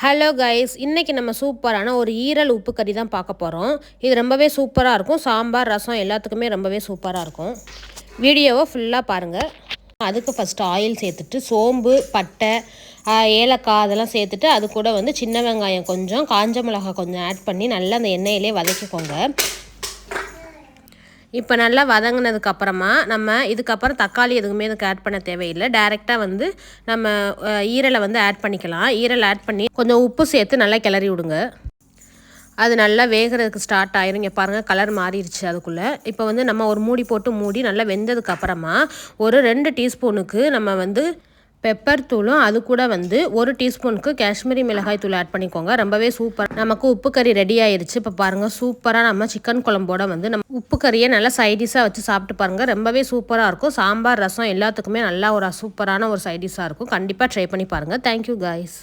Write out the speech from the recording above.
Hello guys, இன்றைக்கி நம்ம சூப்பரான ஒரு ஈரல் உப்பு கறி தான் பார்க்க போகிறோம். இது ரொம்பவே சூப்பராக இருக்கும். சாம்பார், ரசம் எல்லாத்துக்குமே ரொம்பவே சூப்பராக இருக்கும். வீடியோவை ஃபுல்லாக பாருங்கள். அதுக்கு ஃபஸ்ட்டு ஆயில் சேர்த்துட்டு சோம்பு, பட்டை, ஏலக்காய் அதெல்லாம் சேர்த்துட்டு அது கூட வந்து சின்ன வெங்காயம் கொஞ்சம், காஞ்ச மிளகாய் கொஞ்சம் ஆட் பண்ணி நல்லா அந்த எண்ணெயிலே வதக்கிக்கோங்க. இப்போ நல்லா வதங்கினதுக்கப்புறமா நம்ம இதுக்கப்புறம் தக்காளி எதுவுமே இதுக்கு ஆட் பண்ண தேவையில்லை. டைரெக்டாக வந்து நம்ம ஈரலை வந்து ஆட் பண்ணிக்கலாம். ஈரல் ஆட் பண்ணி கொஞ்சம் உப்பு சேர்த்து நல்லா கிளறி விடுங்க. அது நல்லா வேகிறதுக்கு ஸ்டார்ட் ஆயிரும். இங்கே பாருங்கள், கலர் மாறிடுச்சு. அதுக்குள்ளே இப்போ வந்து நம்ம ஒரு மூடி போட்டு மூடி நல்லா வெந்ததுக்கப்புறமா ஒரு 2 டீஸ்பூனுக்கு நம்ம வந்து பெப்பர் தூளும் அது கூட வந்து 1 டீஸ்பூனுக்கு காஷ்மீரி மிளகாய் தூள் ஆட் பண்ணிக்கோங்க. ரொம்பவே சூப்பர். நமக்கு உப்பு கறி ரெடி ஆயிடுச்சு. இப்போ பாருங்கள், சூப்பராக நம்ம சிக்கன் குழம்போட வந்து நம்ம உப்பு கறியை நல்லா சைடிஷாக வச்சு சாப்பிட்டு பாருங்கள். ரொம்பவே சூப்பராக இருக்கும். சாம்பார், ரசம் எல்லாத்துக்குமே நல்லா ஒரு சூப்பரான ஒரு சைடிஷாக இருக்கும். கண்டிப்பாக ட்ரை பண்ணி பாருங்கள். Thank you guys.